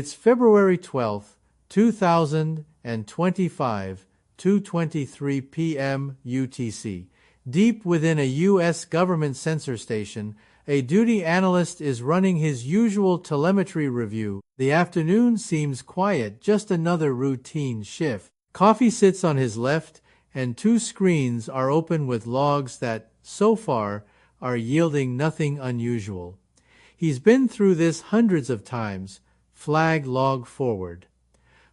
It's February 12, 2025, 2:23 p.m. UTC. Deep within a U.S. government sensor station, a duty analyst is running his usual telemetry review. The afternoon seems quiet, just another routine shift. Coffee sits on his left, and two screens are open with logs that, so far, are yielding nothing unusual. He's been through this hundreds of times. Flag log forward.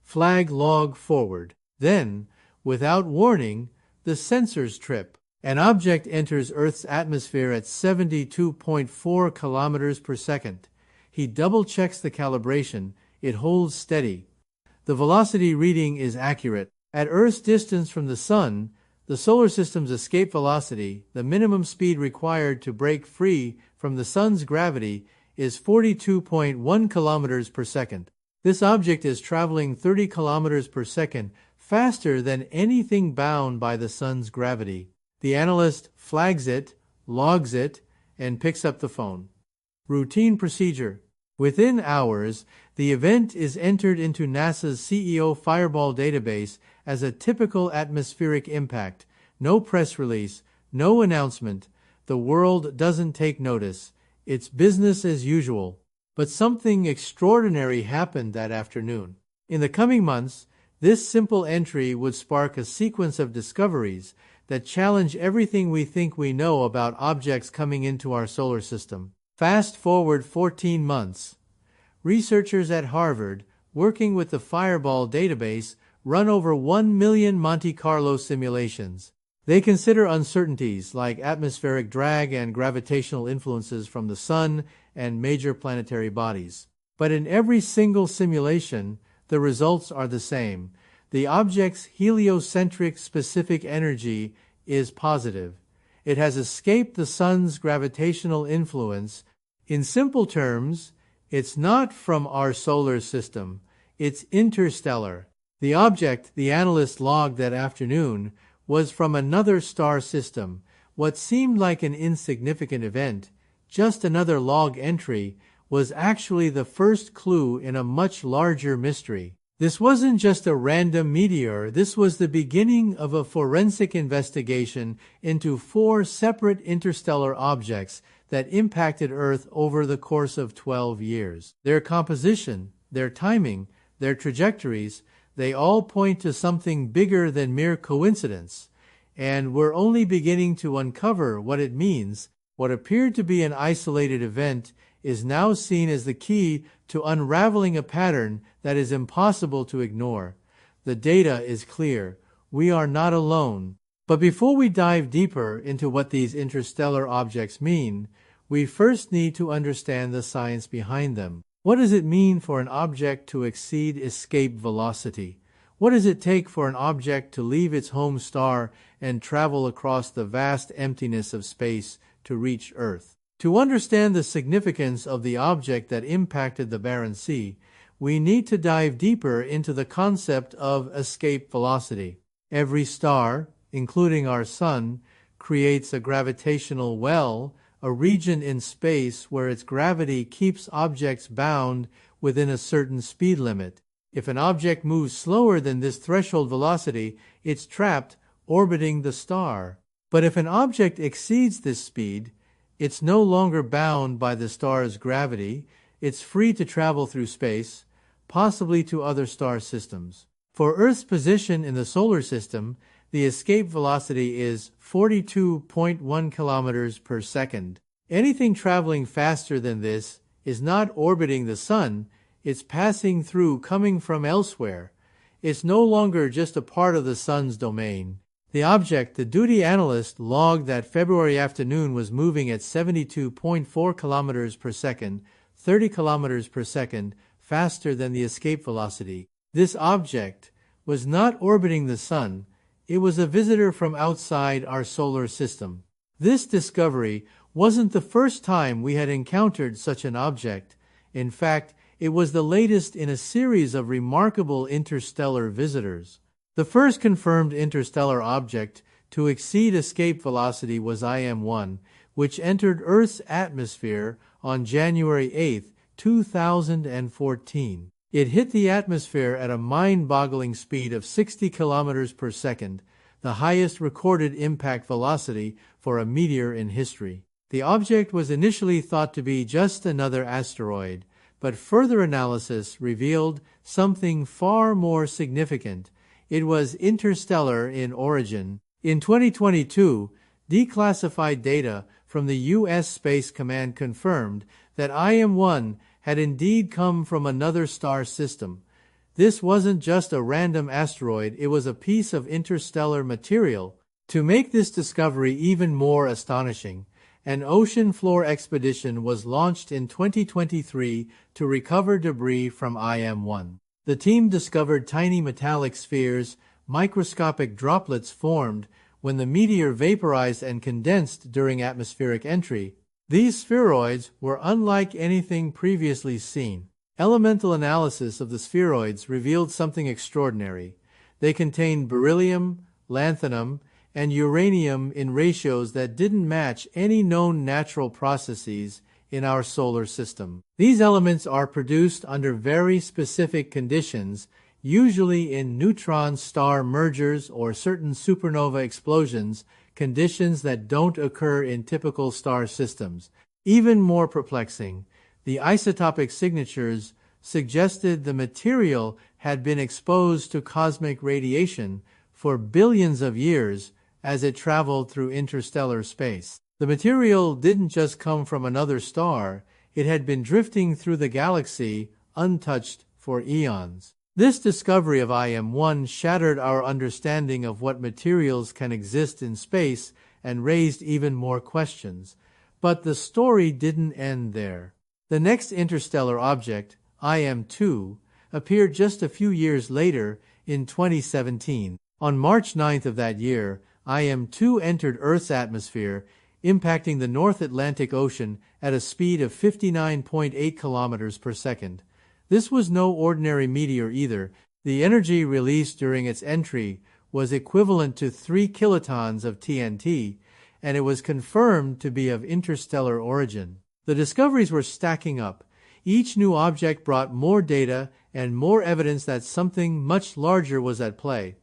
Flag log forward. Then, without warning, the sensors trip. An object enters Earth's atmosphere at 72.4 kilometers per second. He double-checks the calibration. It holds steady. The velocity reading is accurate. At Earth's distance from the Sun, the solar system's escape velocity, the minimum speed required to break free from the Sun's gravity, is 42.1 kilometers per second. This object is traveling 30 kilometers per second, faster than anything bound by the Sun's gravity. The analyst flags it, logs it, and picks up the phone. Routine procedure. Within hours, the event is entered into NASA's CEO Fireball database as a typical atmospheric impact. No press release, no announcement. The world doesn't take notice. It's business as usual. But something extraordinary happened that afternoon. In the coming months, this simple entry would spark a sequence of discoveries that challenge everything we think we know about objects coming into our solar system. Fast forward 14 months. Researchers at Harvard, working with the Fireball database, run over 1 million Monte Carlo simulations. They consider uncertainties like atmospheric drag and gravitational influences from the Sun and major planetary bodies. But in every single simulation, the results are the same. The object's heliocentric specific energy is positive. It has escaped the Sun's gravitational influence. In simple terms, it's not from our solar system. It's interstellar. The object the analyst logged that afternoon was from another star system. What seemed like an insignificant event, just another log entry, was actually the first clue in a much larger mystery. This wasn't just a random meteor. This was the beginning of a forensic investigation into 4 separate interstellar objects that impacted Earth over the course of 12 years. Their composition, their timing, their trajectories, they all point to something bigger than mere coincidence, and we're only beginning to uncover what it means. What appeared to be an isolated event is now seen as the key to unraveling a pattern that is impossible to ignore. The data is clear. We are not alone. But before we dive deeper into what these interstellar objects mean, we first need to understand the science behind them. What does it mean for an object to exceed escape velocity? What does it take for an object to leave its home star and travel across the vast emptiness of space to reach Earth? To understand the significance of the object that impacted the Barren Sea, we need to dive deeper into the concept of escape velocity. Every star, including our Sun, creates a gravitational well, a region in space where its gravity keeps objects bound within a certain speed limit. If an object moves slower than this threshold velocity, it's trapped, orbiting the star. But if an object exceeds this speed, it's no longer bound by the star's gravity. It's free to travel through space, possibly to other star systems. For Earth's position in the solar system, the escape velocity is 42.1 kilometers per second. Anything traveling faster than this is not orbiting the Sun. It's passing through, coming from elsewhere. It's no longer just a part of the Sun's domain. The object the duty analyst logged that February afternoon was moving at 72.4 kilometers per second, 30 kilometers per second, faster than the escape velocity. This object was not orbiting the Sun. It was a visitor from outside our solar system. This discovery wasn't the first time we had encountered such an object. In fact, it was the latest in a series of remarkable interstellar visitors. The first confirmed interstellar object to exceed escape velocity was IM-1, which entered Earth's atmosphere on January 8, 2014. It hit the atmosphere at a mind-boggling speed of 60 kilometers per second, the highest recorded impact velocity for a meteor in history. The object was initially thought to be just another asteroid, but further analysis revealed something far more significant. It was interstellar in origin. In 2022, declassified data from the U.S. Space Command confirmed that IM-1 had indeed come from another star system. This wasn't just a random asteroid, it was a piece of interstellar material. To make this discovery even more astonishing, an ocean floor expedition was launched in 2023 to recover debris from IM-1. The team discovered tiny metallic spheres, microscopic droplets formed when the meteor vaporized and condensed during atmospheric entry. These spheroids were unlike anything previously seen. Elemental analysis of the spheroids revealed something extraordinary. They contained beryllium, lanthanum, and uranium in ratios that didn't match any known natural processes in our solar system. These elements are produced under very specific conditions, usually in neutron star mergers or certain supernova explosions, conditions that don't occur in typical star systems. Even more perplexing, the isotopic signatures suggested the material had been exposed to cosmic radiation for billions of years as it traveled through interstellar space. The material didn't just come from another star, it had been drifting through the galaxy untouched for eons. This discovery of IM-1 shattered our understanding of what materials can exist in space and raised even more questions. But the story didn't end there. The next interstellar object, IM-2, appeared just a few years later in 2017. On March 9th of that year, IM-2 entered Earth's atmosphere, impacting the North Atlantic Ocean at a speed of 59.8 kilometers per second. This was no ordinary meteor either. The energy released during its entry was equivalent to 3 kilotons of TNT, and it was confirmed to be of interstellar origin. The discoveries were stacking up. Each new object brought more data and more evidence that something much larger was at play.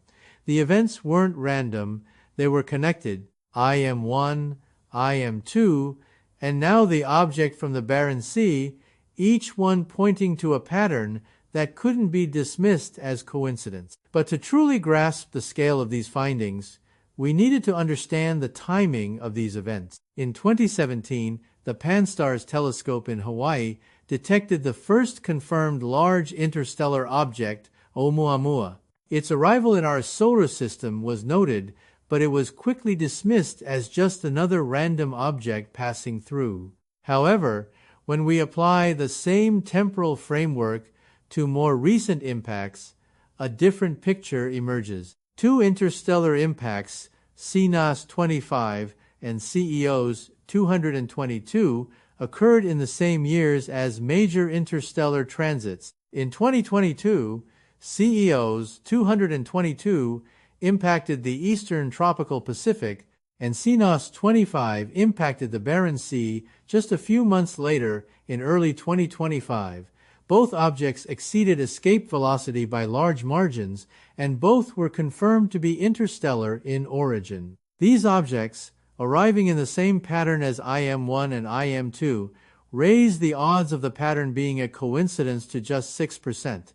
The events weren't random, they were connected. IM-1, IM-2, and now the object from the Barren Sea, each one pointing to a pattern that couldn't be dismissed as coincidence. But to truly grasp the scale of these findings, we needed to understand the timing of these events. In 2017, the Pan-STARRS telescope in Hawaii detected the first confirmed large interstellar object, Oumuamua. Its arrival in our solar system was noted, but it was quickly dismissed as just another random object passing through. However, when we apply the same temporal framework to more recent impacts, a different picture emerges. Two interstellar impacts, CNOS 25 and CEOs 222, occurred in the same years as major interstellar transits. In 2022, CEOs 222 impacted the eastern tropical Pacific, and CNOS 25 impacted the Barren Sea just a few months later in early 2025. Both objects exceeded escape velocity by large margins, and both were confirmed to be interstellar in origin. These objects, arriving in the same pattern as IM-1 and IM-2, raised the odds of the pattern being a coincidence to just 6%.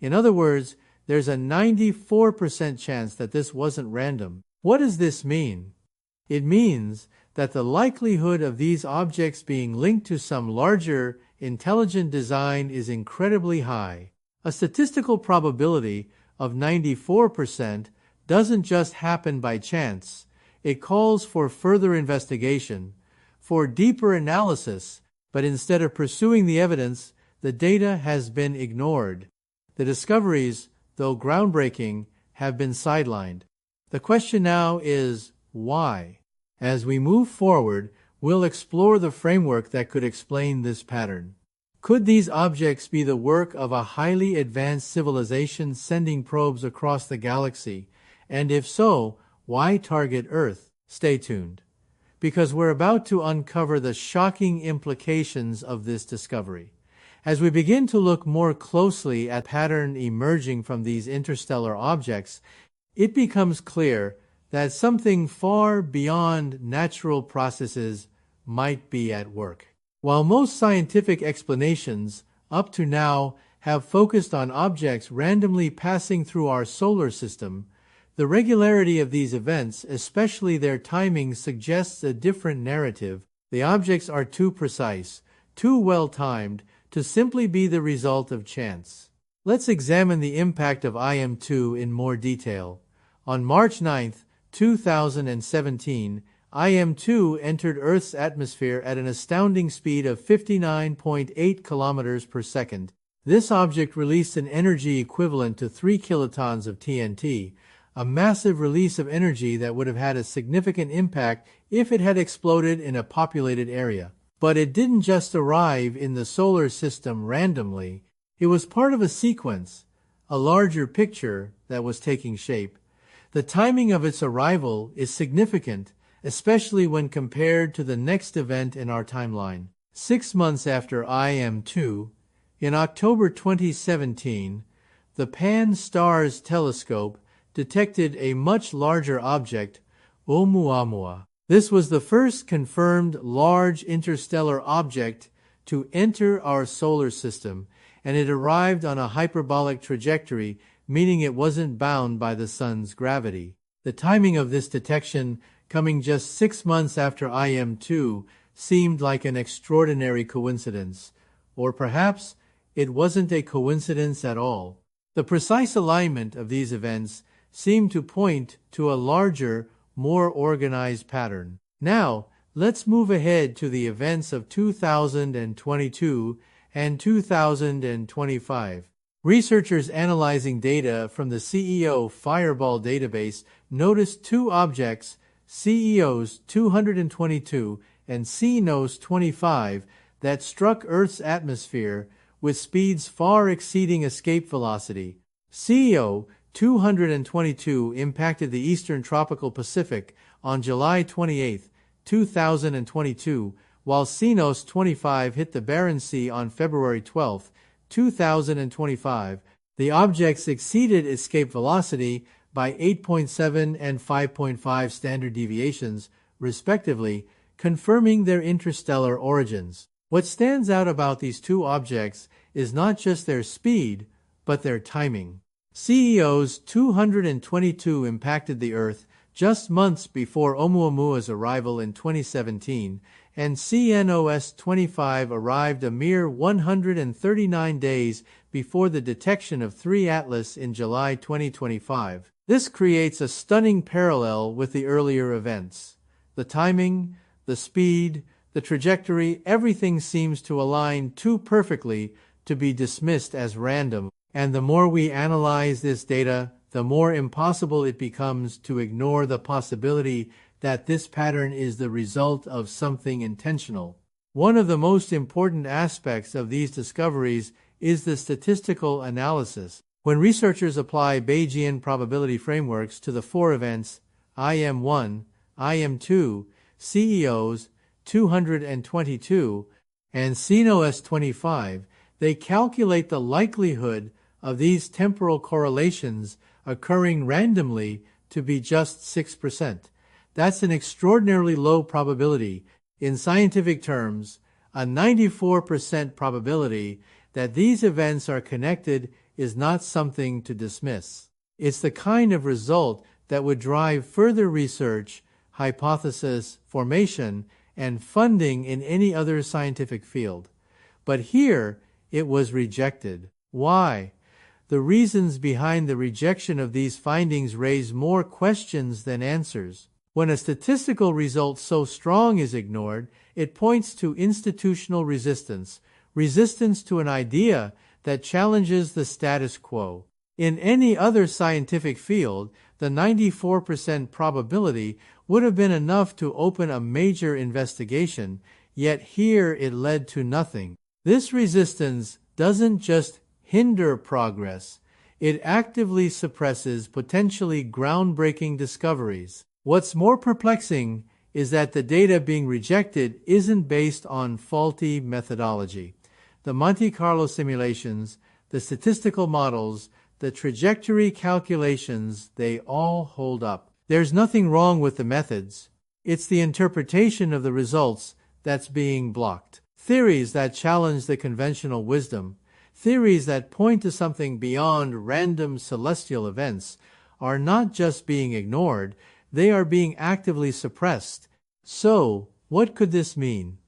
In other words, there's a 94% chance that this wasn't random. What does this mean? It means that the likelihood of these objects being linked to some larger, intelligent design is incredibly high. A statistical probability of 94% doesn't just happen by chance. It calls for further investigation, for deeper analysis, but instead of pursuing the evidence, the data has been ignored. The discoveries, though groundbreaking, have been sidelined. The question now is, why? As we move forward, we'll explore the framework that could explain this pattern. Could these objects be the work of a highly advanced civilization sending probes across the galaxy? And if so, why target Earth? Stay tuned, because we're about to uncover the shocking implications of this discovery. As we begin to look more closely at pattern emerging from these interstellar objects, it becomes clear that something far beyond natural processes might be at work. While most scientific explanations up to now have focused on objects randomly passing through our solar system, the regularity of these events, especially their timing, suggests a different narrative. The objects are too precise, too well-timed, to simply be the result of chance. Let's examine the impact of IM2 in more detail. On March 9, 2017, IM2 entered Earth's atmosphere at an astounding speed of 59.8 kilometers per second. This object released an energy equivalent to 3 kilotons of TNT, a massive release of energy that would have had a significant impact if it had exploded in a populated area. But it didn't just arrive in the solar system randomly. It was part of a sequence, a larger picture that was taking shape. The timing of its arrival is significant, especially when compared to the next event in our timeline. 6 months after IM2, in October 2017, the Pan-STARRS telescope detected a much larger object, Oumuamua. This was the first confirmed large interstellar object to enter our solar system, and it arrived on a hyperbolic trajectory, meaning it wasn't bound by the sun's gravity. The timing of this detection, coming just 6 months after IM2, seemed like an extraordinary coincidence. Or perhaps it wasn't a coincidence at all. The precise alignment of these events seemed to point to a larger, more organized pattern. Now, let's move ahead to the events of 2022 and 2025. Researchers analyzing data from the CEO Fireball database noticed two objects, CEOs 222 and CNOS 25, that struck Earth's atmosphere with speeds far exceeding escape velocity. CEO 222 impacted the eastern tropical Pacific on July 28, 2022, while CNOS 25 hit the Barents Sea on February 12, 2025. The objects exceeded escape velocity by 8.7 and 5.5 standard deviations, respectively, confirming their interstellar origins. What stands out about these two objects is not just their speed, but their timing. CEOs 222 impacted the Earth just months before Oumuamua's arrival in 2017, and CNOS 25 arrived a mere 139 days before the detection of 3 Atlas in July 2025. This creates a stunning parallel with the earlier events. The timing, the speed, the trajectory, everything seems to align too perfectly to be dismissed as random. And the more we analyze this data, the more impossible it becomes to ignore the possibility that this pattern is the result of something intentional. One of the most important aspects of these discoveries is the statistical analysis. When researchers apply Bayesian probability frameworks to the 4 events, IM1, IM2, CEOs 222, and CNOS 25, they calculate the likelihood of these temporal correlations occurring randomly to be just 6%. That's an extraordinarily low probability. In scientific terms, a 94% probability that these events are connected is not something to dismiss. It's the kind of result that would drive further research, hypothesis formation, and funding in any other scientific field. But here, it was rejected. Why? The reasons behind the rejection of these findings raise more questions than answers. When a statistical result so strong is ignored, it points to institutional resistance, resistance to an idea that challenges the status quo. In any other scientific field, the 94% probability would have been enough to open a major investigation, yet here it led to nothing. This resistance doesn't just hinder progress, it actively suppresses potentially groundbreaking discoveries. What's more perplexing is that the data being rejected isn't based on faulty methodology. the Monte Carlo simulations, the statistical models, the trajectory calculations, they all hold up. There's nothing wrong with the methods. It's the interpretation of the results that's being blocked. Theories that challenge the conventional wisdom, theories that point to something beyond random celestial events, are not just being ignored, they are being actively suppressed. So, what could this mean?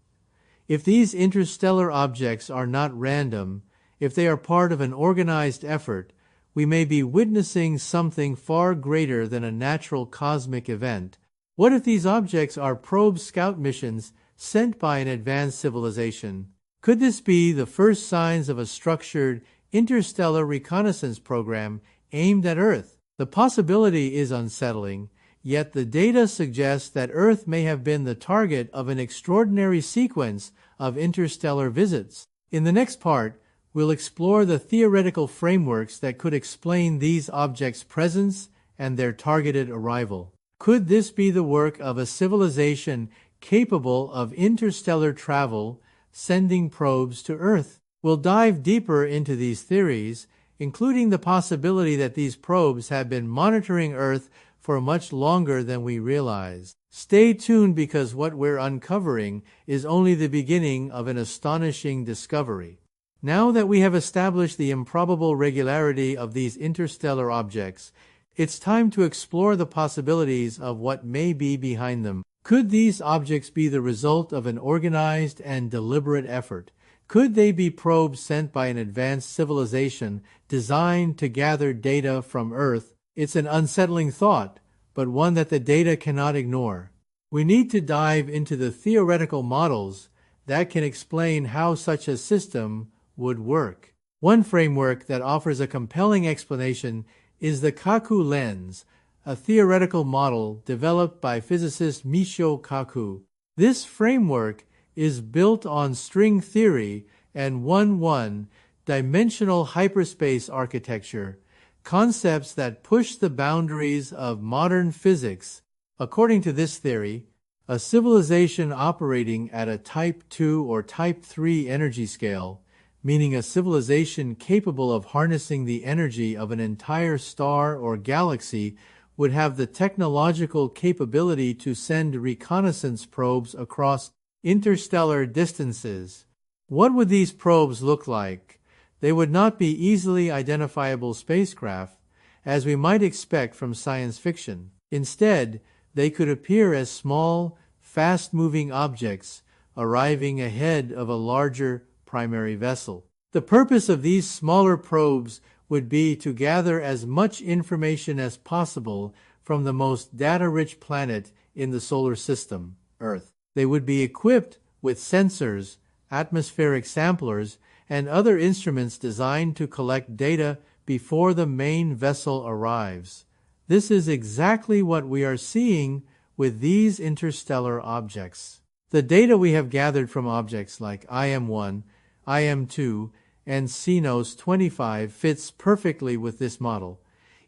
If these interstellar objects are not random, if they are part of an organized effort, we may be witnessing something far greater than a natural cosmic event. What if these objects are probe scout missions sent by an advanced civilization? Could this be the first signs of a structured interstellar reconnaissance program aimed at Earth? The possibility is unsettling, yet the data suggests that Earth may have been the target of an extraordinary sequence of interstellar visits. In the next part, we'll explore the theoretical frameworks that could explain these objects' presence and their targeted arrival. Could this be the work of a civilization capable of interstellar travel, sending probes to Earth? We'll dive deeper into these theories, including the possibility that these probes have been monitoring Earth for much longer than we realize. Stay tuned, because what we're uncovering is only the beginning of an astonishing discovery. Now that we have established the improbable regularity of these interstellar objects, it's time to explore the possibilities of what may be behind them. Could these objects be the result of an organized and deliberate effort? Could they be probes sent by an advanced civilization designed to gather data from Earth? It's an unsettling thought, but one that the data cannot ignore. We need to dive into the theoretical models that can explain how such a system would work. One framework that offers a compelling explanation is the Kaku lens, a theoretical model developed by physicist Michio Kaku. This framework is built on string theory and 1-dimensional hyperspace architecture, concepts that push the boundaries of modern physics. According to this theory, a civilization operating at a Type 2 or Type 3 energy scale, meaning a civilization capable of harnessing the energy of an entire star or galaxy, would have the technological capability to send reconnaissance probes across interstellar distances. What would these probes look like? They would not be easily identifiable spacecraft, as we might expect from science fiction. Instead, they could appear as small, fast-moving objects arriving ahead of a larger primary vessel. The purpose of these smaller probes would be to gather as much information as possible from the most data-rich planet in the solar system, Earth. They would be equipped with sensors, atmospheric samplers, and other instruments designed to collect data before the main vessel arrives. This is exactly what we are seeing with these interstellar objects. The data we have gathered from objects like IM-1, IM-2, and Cenos 25 fits perfectly with this model.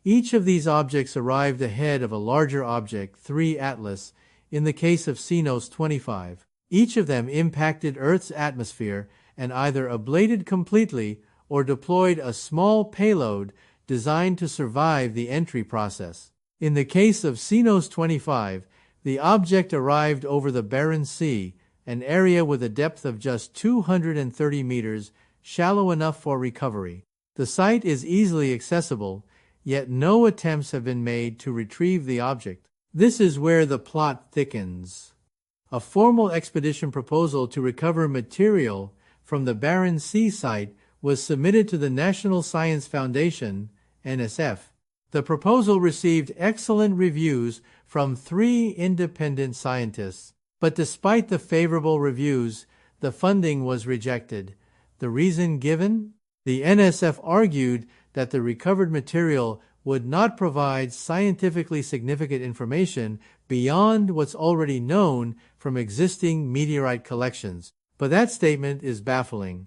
Each of these objects arrived ahead of a larger object, 3 Atlas, in the case of Cenos 25. Each of them impacted Earth's atmosphere and either ablated completely or deployed a small payload designed to survive the entry process. In the case of Cenos 25, the object arrived over the Barents Sea, an area with a depth of just 230 meters, shallow enough for recovery. The site is easily accessible, yet no attempts have been made to retrieve the object. This is where the plot thickens. A formal expedition proposal to recover material from the Barents Sea site was submitted to the National Science Foundation, NSF. The proposal received excellent reviews from 3 independent scientists, but despite the favorable reviews, the funding was rejected. The reason given? The NSF argued that the recovered material would not provide scientifically significant information beyond what's already known from existing meteorite collections. But that statement is baffling.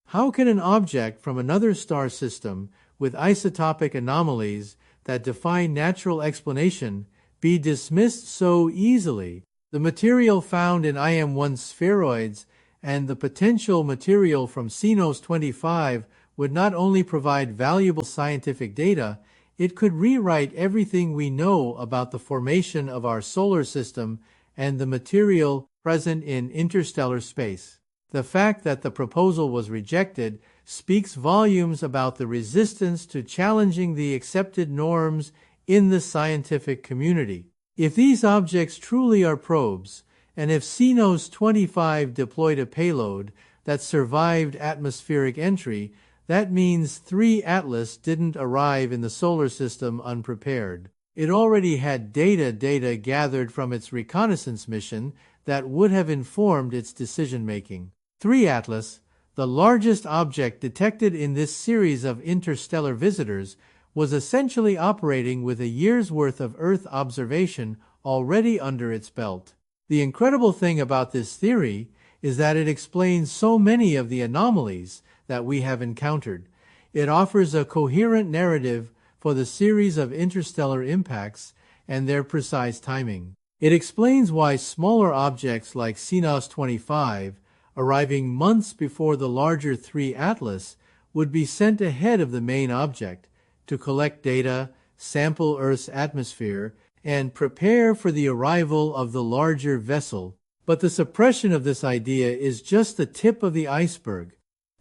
How can an object from another star system with isotopic anomalies that defy natural explanation be dismissed so easily? The material found in IM-1 spheroids and the potential material from CNOS 25 would not only provide valuable scientific data, it could rewrite everything we know about the formation of our solar system and the material present in interstellar space. The fact that the proposal was rejected speaks volumes about the resistance to challenging the accepted norms in the scientific community. If these objects truly are probes, and if CNOS 25 deployed a payload that survived atmospheric entry, that means 3 Atlas didn't arrive in the solar system unprepared. It already had data gathered from its reconnaissance mission that would have informed its decision-making. 3 Atlas, the largest object detected in this series of interstellar visitors, was essentially operating with a year's worth of Earth observation already under its belt. The incredible thing about this theory is that it explains so many of the anomalies that we have encountered. It offers a coherent narrative for the series of interstellar impacts and their precise timing. It explains why smaller objects like CNOS 25, arriving months before the larger 3 Atlas, would be sent ahead of the main object to collect data, sample Earth's atmosphere, and prepare for the arrival of the larger vessel. But the suppression of this idea is just the tip of the iceberg.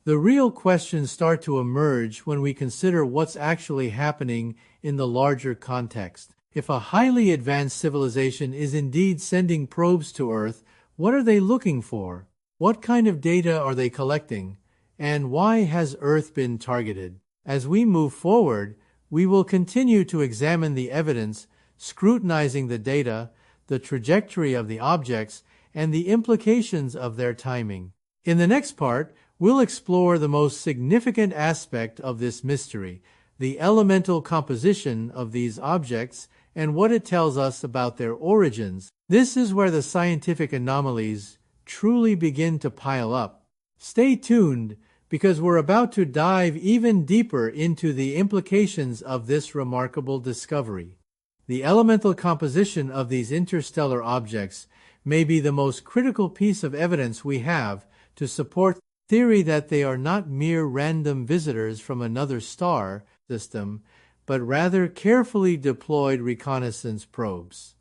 The real questions start to emerge when we consider what's actually happening in the larger context. If a highly advanced civilization is indeed sending probes to Earth, what are they looking for? What kind of data are they collecting? And why has Earth been targeted? As we move forward, we will continue to examine the evidence, scrutinizing the data, the trajectory of the objects, and the implications of their timing. In the next part, we'll explore the most significant aspect of this mystery, the elemental composition of these objects and what it tells us about their origins. This is where the scientific anomalies truly begin to pile up. Stay tuned, because we're about to dive even deeper into the implications of this remarkable discovery. The elemental composition of these interstellar objects may be the most critical piece of evidence we have to support the theory that they are not mere random visitors from another star system, but rather carefully deployed reconnaissance probes.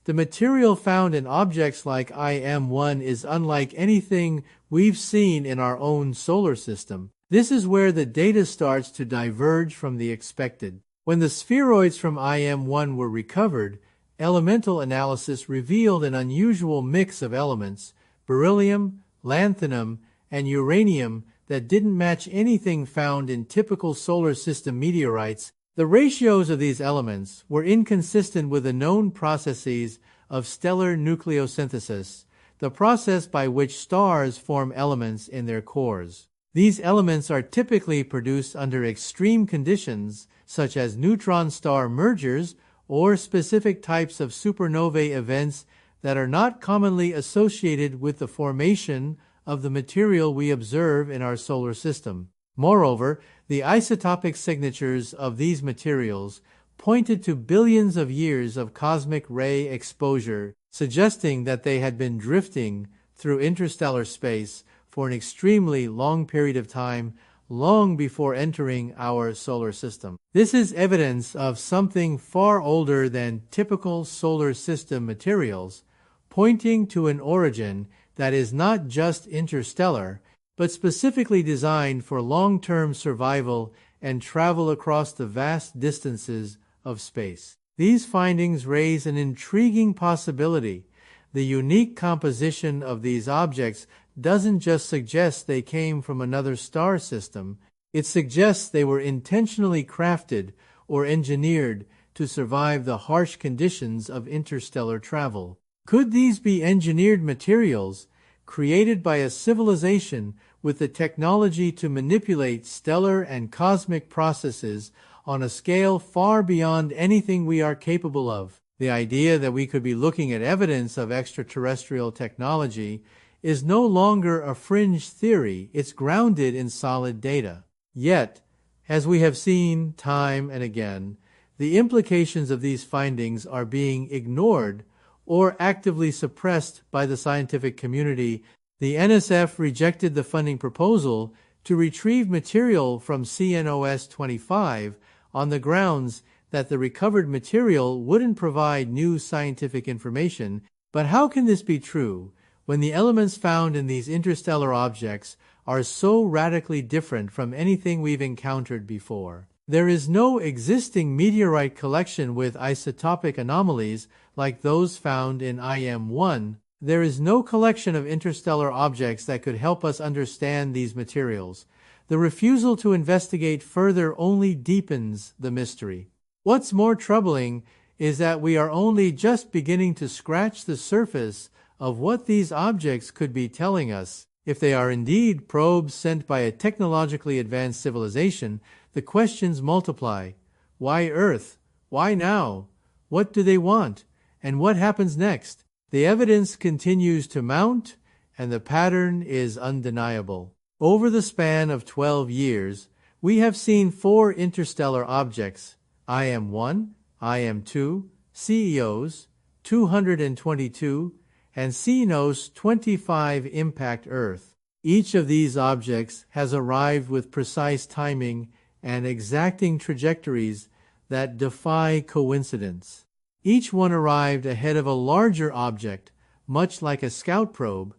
The material found in objects like IM-1 is unlike anything we've seen in our own solar system. This is where the data starts to diverge from the expected. When the spheroids from IM-1 were recovered, elemental analysis revealed an unusual mix of elements, beryllium, lanthanum, and uranium, that didn't match anything found in typical solar system meteorites. The ratios of these elements were inconsistent with the known processes of stellar nucleosynthesis, the process by which stars form elements in their cores. These elements are typically produced under extreme conditions, such as neutron-star mergers or specific types of supernovae events that are not commonly associated with the formation of the material we observe in our solar system. Moreover, the isotopic signatures of these materials pointed to billions of years of cosmic ray exposure, suggesting that they had been drifting through interstellar space for an extremely long period of time, long before entering our solar system. This is evidence of something far older than typical solar system materials, pointing to an origin that is not just interstellar, but specifically designed for long-term survival and travel across the vast distances of space. These findings raise an intriguing possibility. The unique composition of these objects doesn't just suggest they came from another star system, it suggests they were intentionally crafted or engineered to survive the harsh conditions of interstellar travel. Could these be engineered materials created by a civilization with the technology to manipulate stellar and cosmic processes on a scale far beyond anything we are capable of? The idea that we could be looking at evidence of extraterrestrial technology is no longer a fringe theory, it's grounded in solid data. Yet, as we have seen time and again, the implications of these findings are being ignored or actively suppressed by the scientific community. The NSF rejected the funding proposal to retrieve material from CNOS 25 on the grounds that the recovered material wouldn't provide new scientific information. But how can this be true when the elements found in these interstellar objects are so radically different from anything we've encountered before? There is no existing meteorite collection with isotopic anomalies like those found in IM-1. There is no collection of interstellar objects that could help us understand these materials. The refusal to investigate further only deepens the mystery. What's more troubling is that we are only just beginning to scratch the surface of what these objects could be telling us. If they are indeed probes sent by a technologically advanced civilization, the questions multiply. Why Earth? Why now? What do they want? And what happens next? The evidence continues to mount, and the pattern is undeniable. Over the span of 12 years, we have seen 4 interstellar objects: IM-1, IM-2, CEOs 222, and CNOS 25 impact Earth. Each of these objects has arrived with precise timing and exacting trajectories that defy coincidence. Each one arrived ahead of a larger object, much like a scout probe,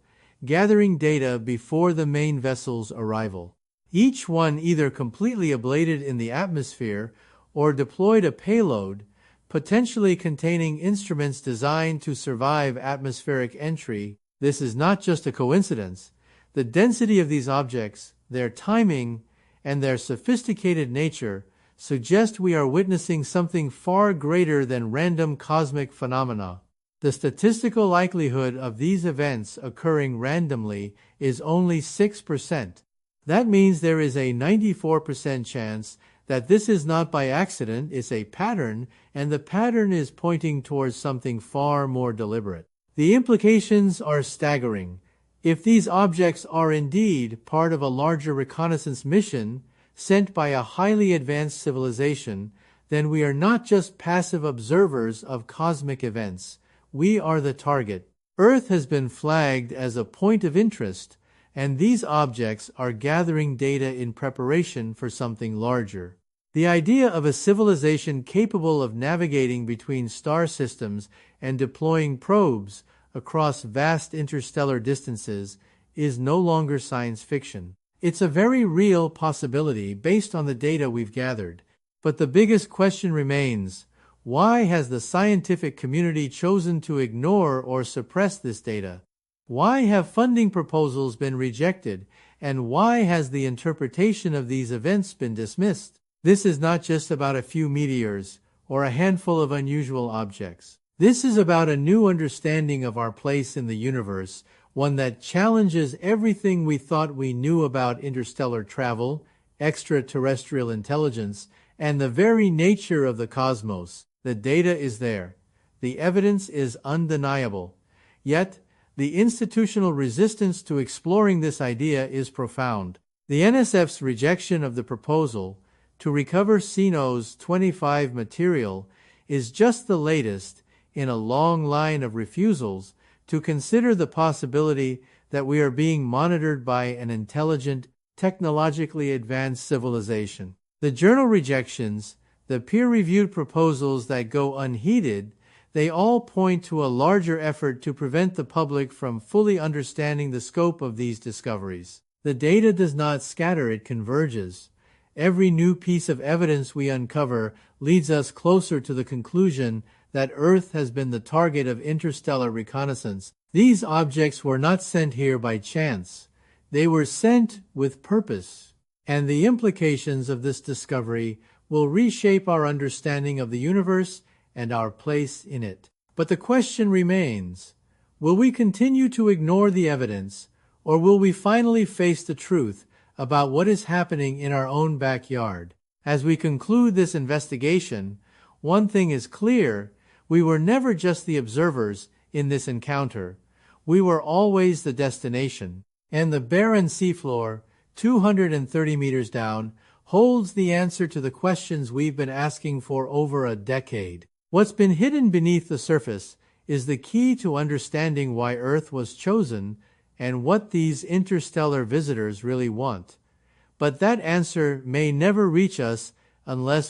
gathering data before the main vessel's arrival. Each one either completely ablated in the atmosphere or deployed a payload, potentially containing instruments designed to survive atmospheric entry. This is not just a coincidence. The density of these objects, their timing, and their sophisticated nature suggest we are witnessing something far greater than random cosmic phenomena. The statistical likelihood of these events occurring randomly is only 6%. That means there is a 94% chance that this is not by accident, it's a pattern, and the pattern is pointing towards something far more deliberate. The implications are staggering. If these objects are indeed part of a larger reconnaissance mission sent by a highly advanced civilization, then we are not just passive observers of cosmic events. We are the target. Earth has been flagged as a point of interest, and these objects are gathering data in preparation for something larger. The idea of a civilization capable of navigating between star systems and deploying probes across vast interstellar distances is no longer science fiction. It's a very real possibility based on the data we've gathered. But the biggest question remains: why has the scientific community chosen to ignore or suppress this data? Why have funding proposals been rejected, and why has the interpretation of these events been dismissed? This is not just about a few meteors or a handful of unusual objects. This is about a new understanding of our place in the universe, one that challenges everything we thought we knew about interstellar travel, extraterrestrial intelligence, and the very nature of the cosmos. The data is there. The evidence is undeniable. Yet, the institutional resistance to exploring this idea is profound. The NSF's rejection of the proposal to recover CNOS 25 material is just the latest in a long line of refusals to consider the possibility that we are being monitored by an intelligent, technologically advanced civilization. The journal rejections, the peer-reviewed proposals that go unheeded, they all point to a larger effort to prevent the public from fully understanding the scope of these discoveries. The data does not scatter, it converges. Every new piece of evidence we uncover leads us closer to the conclusion that Earth has been the target of interstellar reconnaissance. These objects were not sent here by chance. They were sent with purpose. And the implications of this discovery will reshape our understanding of the universe and our place in it. But the question remains: will we continue to ignore the evidence, or will we finally face the truth about what is happening in our own backyard? As we conclude this investigation, one thing is clear: we were never just the observers in this encounter. We were always the destination. And the barren seafloor, 230 meters down, holds the answer to the questions we've been asking for over a decade. What's been hidden beneath the surface is the key to understanding why Earth was chosen and what these interstellar visitors really want. But that answer may never reach us unless